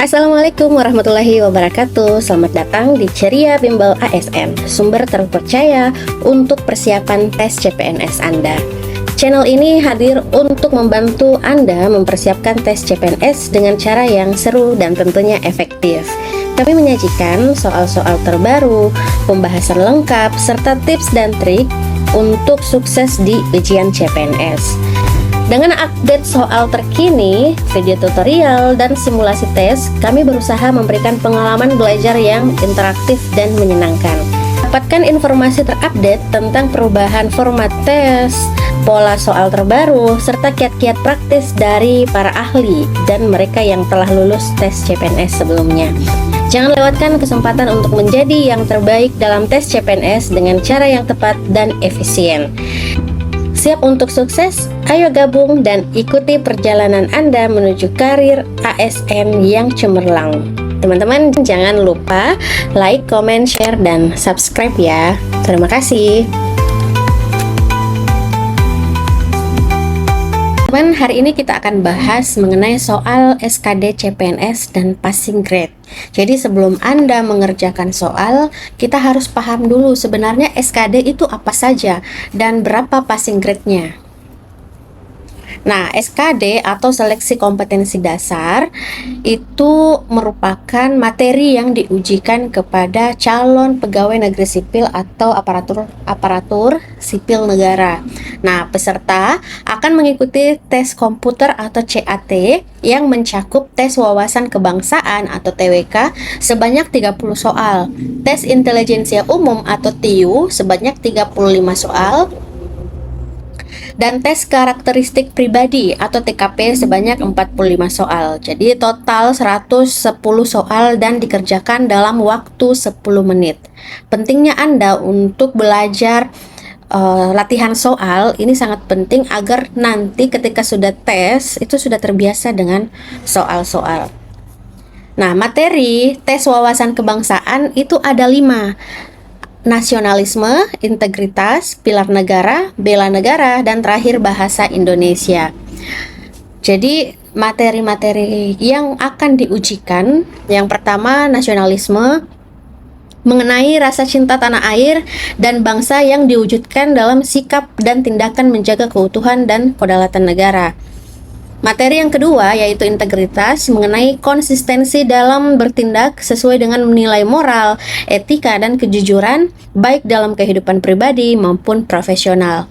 Assalamualaikum warahmatullahi wabarakatuh. Selamat datang di Ceria Bimbel ASN, sumber terpercaya untuk persiapan tes CPNS Anda. Channel ini hadir untuk membantu Anda mempersiapkan tes CPNS dengan cara yang seru dan tentunya efektif. Kami menyajikan soal-soal terbaru, pembahasan lengkap, serta tips dan trik untuk sukses di ujian CPNS. Dengan update soal terkini, video tutorial, dan simulasi tes, kami berusaha memberikan pengalaman belajar yang interaktif dan menyenangkan. Dapatkan informasi terupdate tentang perubahan format tes, pola soal terbaru, serta kiat-kiat praktis dari para ahli dan mereka yang telah lulus tes CPNS sebelumnya. Jangan lewatkan kesempatan untuk menjadi yang terbaik dalam tes CPNS dengan cara yang tepat dan efisien. Siap untuk sukses? Ayo gabung dan ikuti perjalanan Anda menuju karir ASN yang cemerlang. Teman-teman jangan lupa like, comment, share, dan subscribe ya. Terima kasih. Teman, hari ini kita akan bahas mengenai soal SKD CPNS dan passing grade. Jadi sebelum Anda mengerjakan soal, kita harus paham dulu sebenarnya SKD itu apa saja dan berapa passing grade-nya. Nah, SKD atau seleksi kompetensi dasar itu merupakan materi yang diujikan kepada calon pegawai negeri sipil atau aparatur sipil negara. Nah, peserta akan mengikuti tes komputer atau CAT yang mencakup tes wawasan kebangsaan atau TWK sebanyak 30 soal, tes intelijensia umum atau TIU sebanyak 35 soal, dan tes karakteristik pribadi atau TKP sebanyak 45 soal. Jadi total 110 soal dan dikerjakan dalam waktu 10 menit. Pentingnya Anda untuk belajar latihan soal ini sangat penting agar nanti ketika sudah tes itu sudah terbiasa dengan soal-soal. Nah, materi tes wawasan kebangsaan itu ada 5. Nasionalisme, integritas, pilar negara, bela negara, dan terakhir bahasa Indonesia. Jadi materi-materi yang akan diujikan, yang pertama nasionalisme, mengenai rasa cinta tanah air dan bangsa yang diwujudkan dalam sikap dan tindakan menjaga keutuhan dan kedaulatan negara. Materi yang kedua yaitu integritas, mengenai konsistensi dalam bertindak sesuai dengan nilai moral, etika, dan kejujuran baik dalam kehidupan pribadi maupun profesional.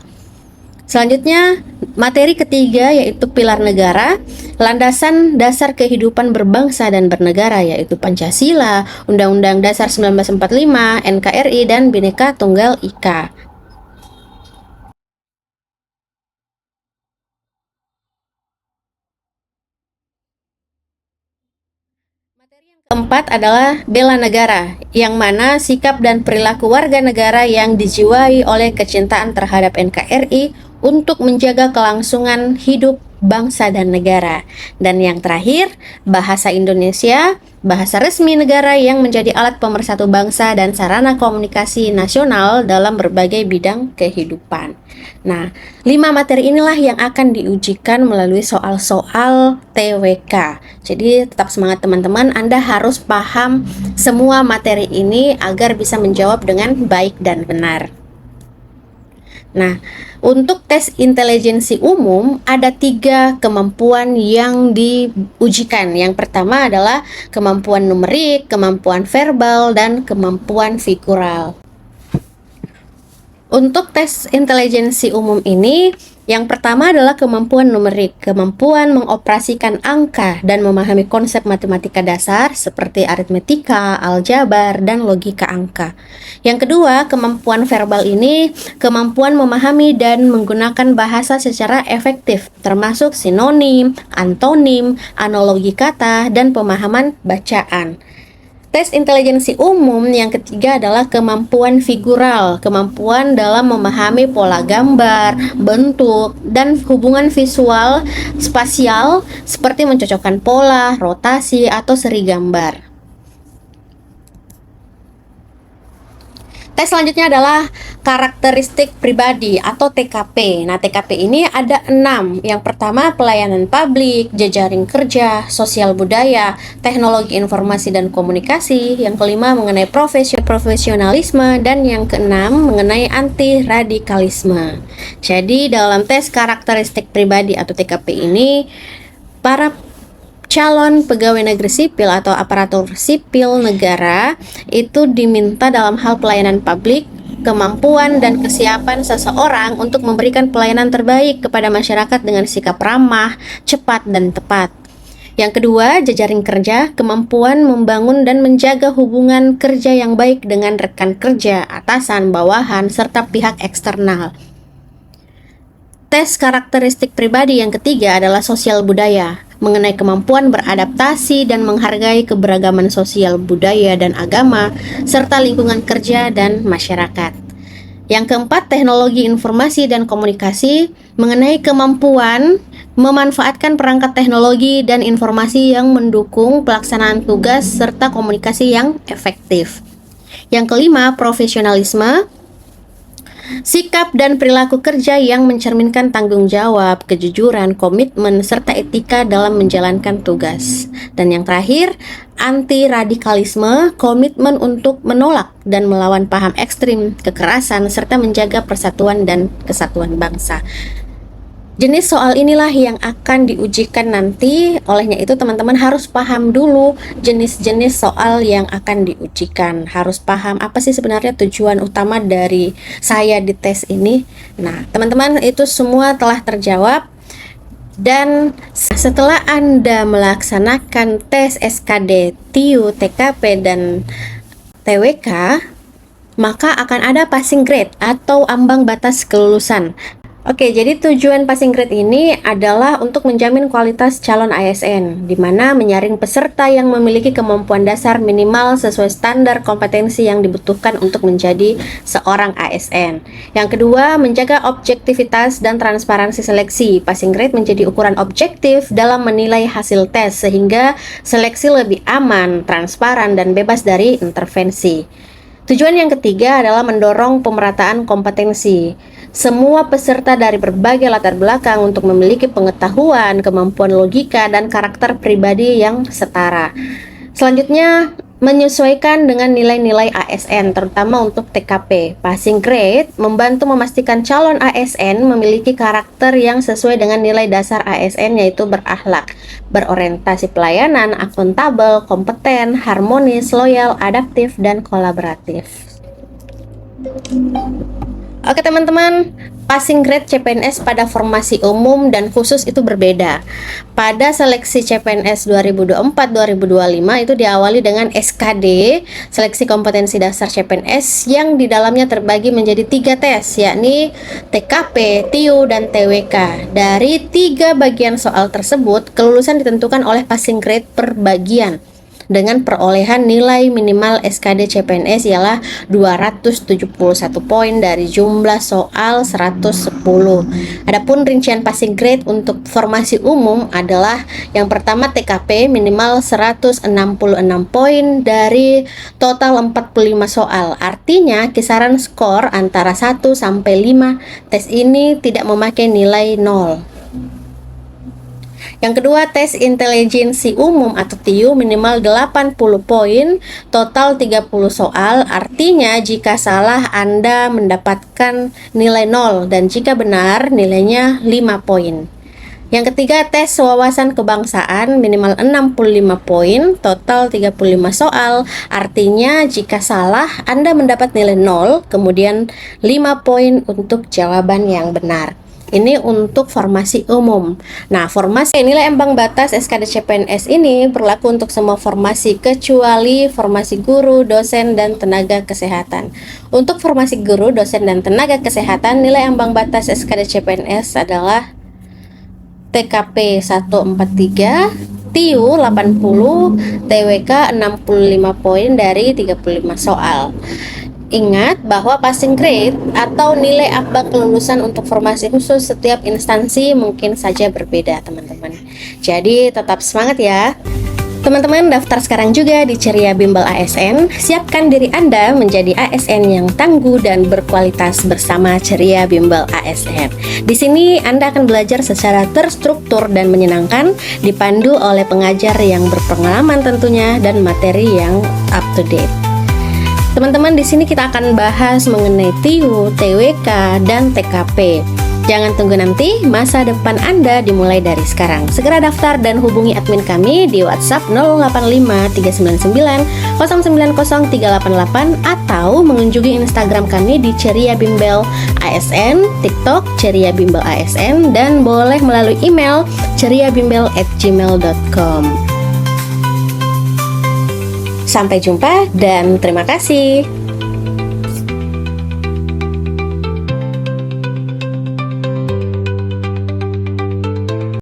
Selanjutnya, materi ketiga yaitu pilar negara, landasan dasar kehidupan berbangsa dan bernegara yaitu Pancasila, Undang-Undang Dasar 1945, NKRI, dan Bhinneka Tunggal Ika. Keempat adalah bela negara, yang mana sikap dan perilaku warga negara yang dijiwai oleh kecintaan terhadap NKRI untuk menjaga kelangsungan hidup bangsa dan negara. Dan yang terakhir, bahasa Indonesia, bahasa resmi negara yang menjadi alat pemersatu bangsa dan sarana komunikasi nasional dalam berbagai bidang kehidupan. Nah, 5 materi inilah yang akan diujikan melalui soal-soal TWK. Jadi tetap semangat teman-teman, Anda harus paham semua materi ini agar bisa menjawab dengan baik dan benar. Nah, untuk tes intelijensi umum ada 3 kemampuan yang diujikan. Yang pertama adalah kemampuan numerik, kemampuan verbal, dan kemampuan figural. Untuk tes intelijensi umum ini, yang pertama adalah kemampuan numerik, kemampuan mengoperasikan angka dan memahami konsep matematika dasar seperti aritmetika, aljabar, dan logika angka. Yang kedua, kemampuan verbal ini, kemampuan memahami dan menggunakan bahasa secara efektif, termasuk sinonim, antonim, analogi kata, dan pemahaman bacaan. Tes intelijensi umum yang ketiga adalah kemampuan figural, kemampuan dalam memahami pola gambar, bentuk, dan hubungan visual spasial seperti mencocokkan pola, rotasi, atau seri gambar. Tes selanjutnya adalah karakteristik pribadi atau TKP. Nah, TKP ini ada 6. Yang pertama, pelayanan publik, jejaring kerja, sosial budaya, teknologi informasi dan komunikasi. Yang kelima, mengenai profesionalisme. Dan yang keenam, mengenai anti radikalisme. Jadi, dalam tes karakteristik pribadi atau TKP ini, para calon pegawai negeri sipil atau aparatur sipil negara itu diminta dalam hal pelayanan publik, kemampuan dan kesiapan seseorang untuk memberikan pelayanan terbaik kepada masyarakat dengan sikap ramah, cepat, dan tepat. Yang kedua, jejaring kerja, kemampuan membangun dan menjaga hubungan kerja yang baik dengan rekan kerja, atasan, bawahan, serta pihak eksternal. Tes karakteristik pribadi yang ketiga adalah sosial budaya, mengenai kemampuan beradaptasi dan menghargai keberagaman sosial budaya dan agama, serta lingkungan kerja dan masyarakat. Yang keempat, teknologi informasi dan komunikasi, mengenai kemampuan memanfaatkan perangkat teknologi dan informasi yang mendukung pelaksanaan tugas serta komunikasi yang efektif. Yang kelima, profesionalisme, sikap dan perilaku kerja yang mencerminkan tanggung jawab, kejujuran, komitmen, serta etika dalam menjalankan tugas. Dan yang terakhir, anti radikalisme, komitmen untuk menolak dan melawan paham ekstrim, kekerasan, serta menjaga persatuan dan kesatuan bangsa. Jenis soal inilah yang akan diujikan nanti. Olehnya itu teman-teman harus paham dulu jenis-jenis soal yang akan diujikan. Harus paham apa sih sebenarnya tujuan utama dari saya di tes ini. Nah, teman-teman itu semua telah terjawab. Dan setelah Anda melaksanakan tes SKD, TIU, TKP, dan TWK, maka akan ada passing grade atau ambang batas kelulusan. Oke, jadi tujuan passing grade ini adalah untuk menjamin kualitas calon ASN, di mana menyaring peserta yang memiliki kemampuan dasar minimal sesuai standar kompetensi yang dibutuhkan untuk menjadi seorang ASN. Yang kedua, menjaga objektivitas dan transparansi seleksi. Passing grade menjadi ukuran objektif dalam menilai hasil tes, sehingga seleksi lebih aman, transparan, dan bebas dari intervensi. Tujuan yang ketiga adalah mendorong pemerataan kompetensi. Semua peserta dari berbagai latar belakang untuk memiliki pengetahuan, kemampuan logika, dan karakter pribadi yang setara. Selanjutnya, menyesuaikan dengan nilai-nilai ASN, terutama untuk TKP. Passing grade membantu memastikan calon ASN memiliki karakter yang sesuai dengan nilai dasar ASN, yaitu berakhlak, berorientasi pelayanan, akuntabel, kompeten, harmonis, loyal, adaptif, dan kolaboratif. Oke teman-teman, passing grade CPNS pada formasi umum dan khusus itu berbeda. Pada seleksi CPNS 2024-2025 itu diawali dengan SKD, seleksi kompetensi dasar CPNS, yang di dalamnya terbagi menjadi 3 tes, yakni TKP, TIU, dan TWK. Dari 3 bagian soal tersebut, kelulusan ditentukan oleh passing grade per bagian, dengan perolehan nilai minimal SKD CPNS ialah 271 poin dari jumlah soal 110. Adapun rincian passing grade untuk formasi umum adalah yang pertama TKP minimal 166 poin dari total 45 soal. Artinya kisaran skor antara 1 sampai 5. Tes ini tidak memakai nilai 0. Yang kedua, tes intelijensi umum atau TIU minimal 80 poin, total 30 soal. Artinya jika salah Anda mendapatkan nilai 0 dan jika benar nilainya 5 poin. Yang ketiga, tes wawasan kebangsaan minimal 65 poin, total 35 soal. Artinya jika salah Anda mendapat nilai 0, kemudian 5 poin untuk jawaban yang benar. Ini untuk formasi umum. Nah, formasi nilai ambang batas SKD CPNS ini berlaku untuk semua formasi kecuali formasi guru, dosen, dan tenaga kesehatan. Untuk formasi guru, dosen, dan tenaga kesehatan, nilai ambang batas SKD CPNS adalah TKP 143, TIU 80, TWK 65 poin dari 35 soal. Ingat bahwa passing grade atau nilai ambang kelulusan untuk formasi khusus setiap instansi mungkin saja berbeda, teman-teman. Jadi tetap semangat ya. Teman-teman daftar sekarang juga di Ceria Bimbel ASN. Siapkan diri Anda menjadi ASN yang tangguh dan berkualitas bersama Ceria Bimbel ASN. Di sini Anda akan belajar secara terstruktur dan menyenangkan, dipandu oleh pengajar yang berpengalaman tentunya dan materi yang up to date. Teman-teman, di sini kita akan bahas mengenai TIU, TWK, dan TKP. Jangan tunggu nanti, masa depan Anda dimulai dari sekarang. Segera daftar dan hubungi admin kami di WhatsApp 085 399 090 388 atau mengunjungi Instagram kami di Ceria Bimbel ASN, TikTok Ceria Bimbel ASN, dan boleh melalui email ceriabimbel@gmail.com. Sampai jumpa dan terima kasih.